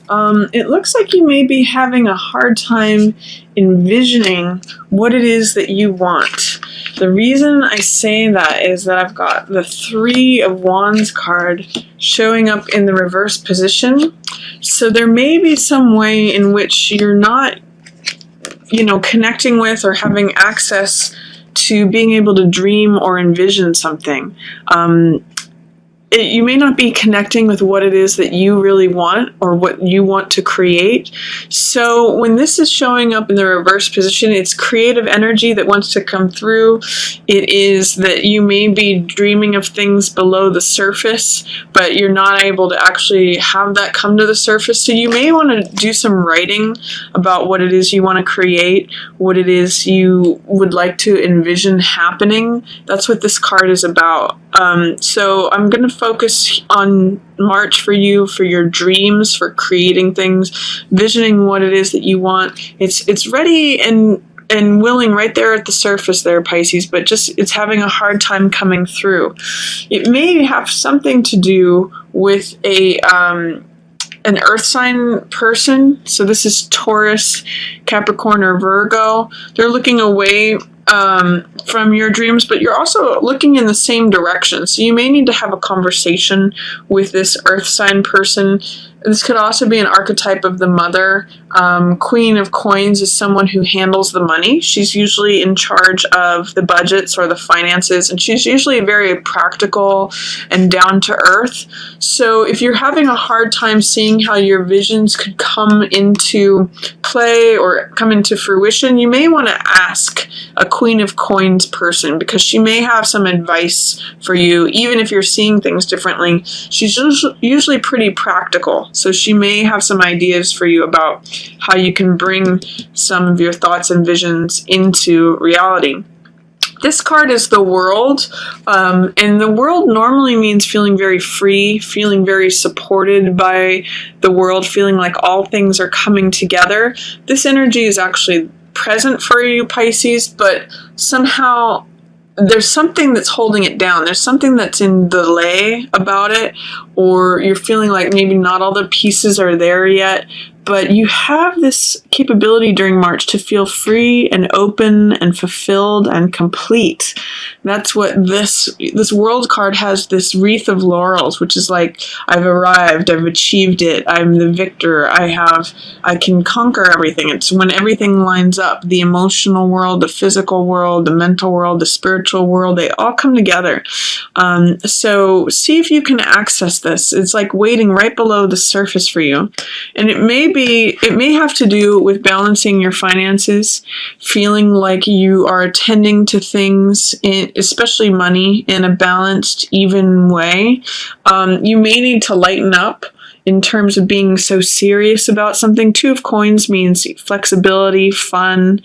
It looks like you may be having a hard time envisioning what it is that you want. The reason I say that is that I've got the Three of Wands card showing up in the reverse position. So there may be some way in which you're not, connecting with or having access to being able to dream or envision something. You may not be connecting with what it is that you really want or what you want to create. So when this is showing up in the reverse position, it's creative energy that wants to come through. It is that you may be dreaming of things below the surface, but you're not able to actually have that come to the surface. So you may want to do some writing about what it is you want to create, what it is you would like to envision happening. That's what this card is about. So I'm going to focus on March for you, for your dreams, for creating things, visioning what it is that you want. It's ready and willing right there at the surface there, Pisces, but just it's having a hard time coming through. It may have something to do with an earth sign person. So this is Taurus, Capricorn, or Virgo. They're looking away from your dreams, but you're also looking in the same direction. So you may need to have a conversation with this earth sign person. This could also be an archetype of the mother. Queen of Coins is someone who handles the money. She's usually in charge of the budgets or the finances, and she's usually very practical and down to earth. So if you're having a hard time seeing how your visions could come into play or come into fruition, you may want to ask a Queen of Coins person, because she may have some advice for you, even if you're seeing things differently. She's usually pretty practical, so she may have some ideas for you about how you can bring some of your thoughts and visions into reality. This card is the World, and the World normally means feeling very free, feeling very supported by the world, feeling like all things are coming together. This energy is actually present for you, Pisces, but somehow there's something that's holding it down. There's something that's in delay about it, or you're feeling like maybe not all the pieces are there yet. But you have this capability during March to feel free and open and fulfilled and complete. That's what this World card has, this wreath of laurels, which is like, I've arrived, I've achieved it, I'm the victor, I can conquer everything. It's when everything lines up, the emotional world, the physical world, the mental world, the spiritual world, they all come together. So see if you can access this. It's like waiting right below the surface for you. And it may have to do with balancing your finances, feeling like you are attending to things, especially money, in a balanced, even way. You may need to lighten up in terms of being so serious about something. Two of Coins means flexibility, fun,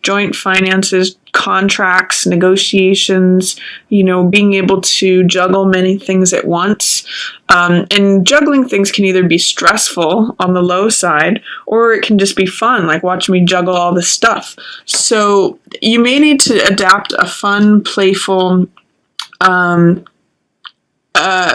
joint finances, contracts, negotiations, being able to juggle many things at once. And juggling things can either be stressful on the low side, or it can just be fun, like watch me juggle all this stuff. So you may need to adapt a fun, playful,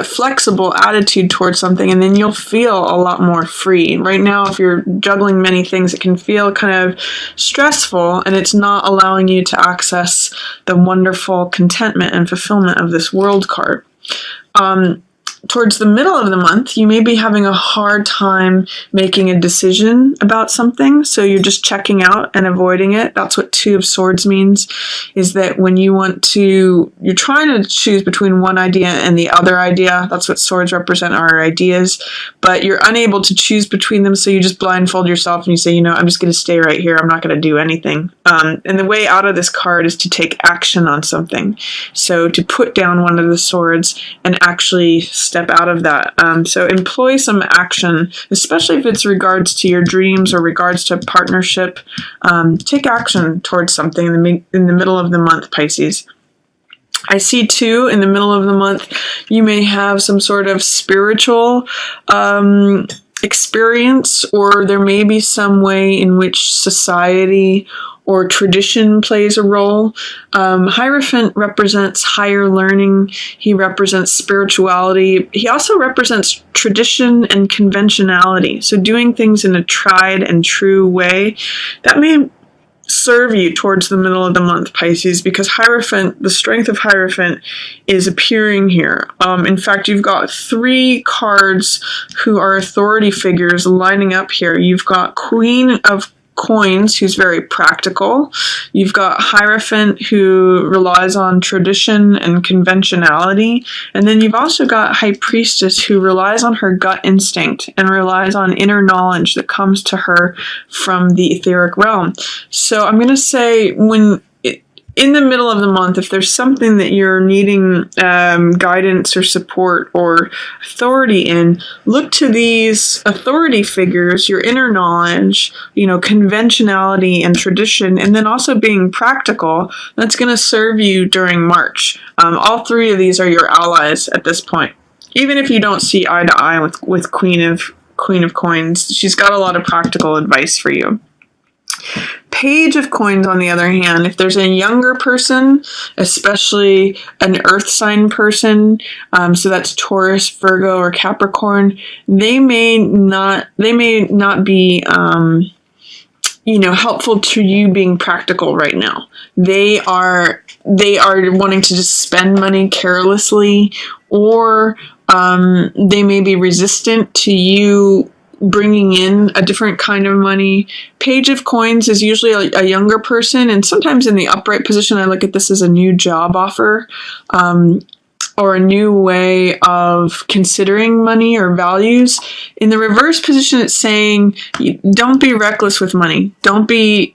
flexible attitude towards something, and then you'll feel a lot more free. Right now, if you're juggling many things, it can feel kind of stressful, and it's not allowing you to access the wonderful contentment and fulfillment of this World card. Towards the middle of the month, you may be having a hard time making a decision about something, so you're just checking out and avoiding it. That's what Two of Swords means, is that when you're trying to choose between one idea and the other idea. That's what swords represent, our ideas, but you're unable to choose between them, so you just blindfold yourself and you say, I'm just going to stay right here. I'm not going to do anything. And the way out of this card is to take action on something. So to put down one of the swords and actually step out of that. So employ some action, especially if it's regards to your dreams or regards to partnership. Take action towards something in the middle of the month, Pisces. I see too, in the middle of the month, you may have some sort of spiritual experience, or there may be some way in which society or tradition plays a role. Hierophant represents higher learning. He represents spirituality. He also represents tradition and conventionality. So doing things in a tried and true way. That may serve you towards the middle of the month, Pisces, because Hierophant, the strength of Hierophant is appearing here. In fact, you've got 3 cards who are authority figures lining up here. You've got Queen of Coins, who's very practical. You've got Hierophant, who relies on tradition and conventionality. And then you've also got High Priestess, who relies on her gut instinct and relies on inner knowledge that comes to her from the etheric realm. So I'm going to say, in the middle of the month, if there's something that you're needing guidance or support or authority in, look to these authority figures, your inner knowledge, conventionality and tradition, and then also being practical. That's going to serve you during March. All 3 of these are your allies at this point. Even if you don't see eye to eye with Queen of Coins, she's got a lot of practical advice for you. Page of Coins, on the other hand, if there's a younger person, especially an earth sign person, so that's Taurus, Virgo, or Capricorn, they may not be helpful to you being practical right now. They are wanting to just spend money carelessly, or they may be resistant to you bringing in a different kind of money. Page of Coins is usually a younger person, and sometimes in the upright position, I look at this as a new job offer, or a new way of considering money or values. In the reverse position, it's saying, don't be reckless with money. Don't be,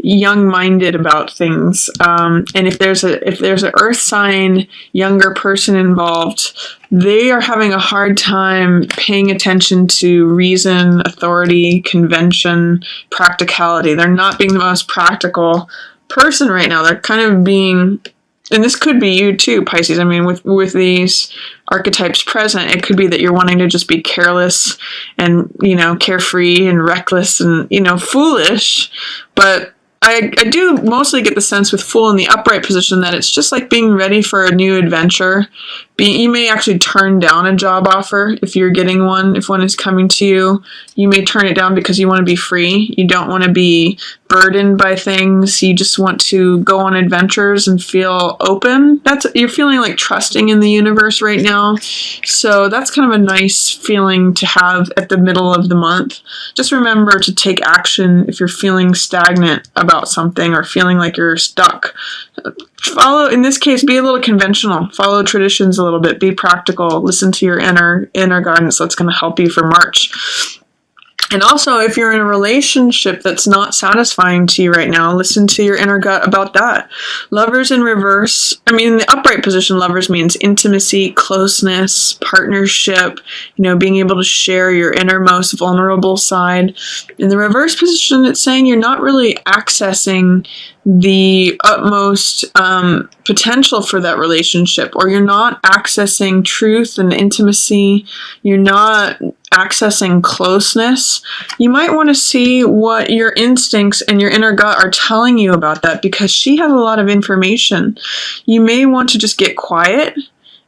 young-minded about things. And if there's an earth sign younger person involved, they are having a hard time paying attention to reason, authority, convention, practicality. They're not being the most practical person right now. They're kind of being, and this could be you too, Pisces. I mean, with these archetypes present, it could be that you're wanting to just be careless and, carefree and reckless and, foolish. But I do mostly get the sense with Fool in the upright position that it's just like being ready for a new adventure. You may actually turn down a job offer if you're getting one. If one is coming to you, you may turn it down because you want to be free. You don't want to be burdened by things. You just want to go on adventures and feel open. You're feeling like trusting in the universe right now. So that's kind of a nice feeling to have at the middle of the month. Just remember to take action if you're feeling stagnant about something or feeling like you're stuck. In this case, be a little conventional. Follow traditions a little bit. Be practical. Listen to your inner guidance. That's going to help you for March. And also, if you're in a relationship that's not satisfying to you right now, listen to your inner gut about that. Lovers in reverse, in the upright position, lovers means intimacy, closeness, partnership, being able to share your innermost vulnerable side. In the reverse position, it's saying you're not really accessing the utmost potential for that relationship, or you're not accessing truth and intimacy. You're not accessing closeness. You might want to see what your instincts and your inner gut are telling you about that, because she has a lot of information. You may want to just get quiet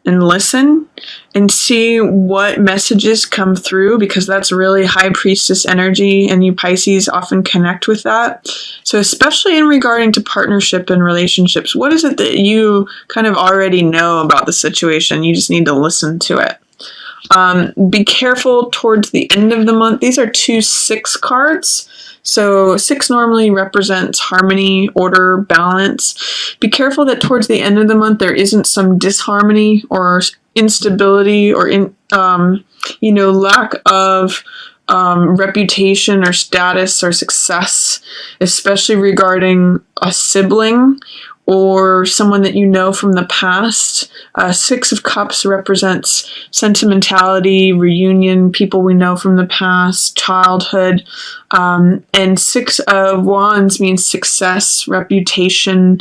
and listen and see what messages come through, because that's really High Priestess energy, and you Pisces often connect with that. So especially in regarding to partnership and relationships, what is it that you kind of already know about the situation? You just need to listen to it. Be careful towards the end of the month. These are 2 6 cards. So 6 normally represents harmony, order, balance. Be careful that towards the end of the month there isn't some disharmony or instability or lack of reputation or status or success, especially regarding a sibling or someone that you know from the past. 6 of Cups represents sentimentality, reunion, people we know from the past, childhood. And 6 of Wands means success, reputation,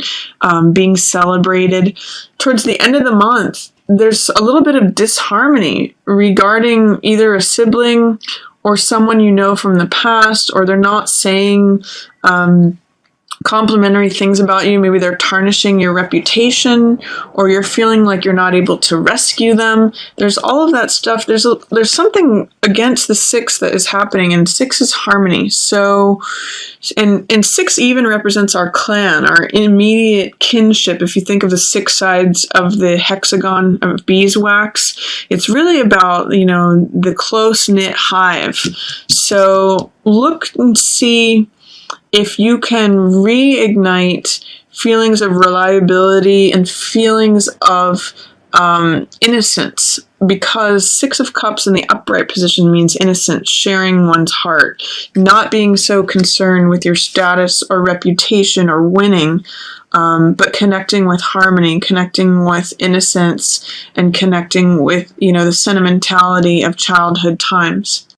being celebrated. Towards the end of the month, there's a little bit of disharmony regarding either a sibling or someone you know from the past, or they're not saying complimentary things about you. Maybe they're tarnishing your reputation, or you're feeling like you're not able to rescue them. There's all of that stuff. There's something against the 6 that is happening, and 6 is harmony. So, and 6 even represents our clan, our immediate kinship. If you think of the 6 sides of the hexagon of beeswax, it's really about, the close-knit hive. So look and see if you can reignite feelings of reliability and feelings of innocence, because 6 of Cups in the upright position means innocence, sharing one's heart, not being so concerned with your status or reputation or winning, but connecting with harmony, connecting with innocence, and connecting with, the sentimentality of childhood times.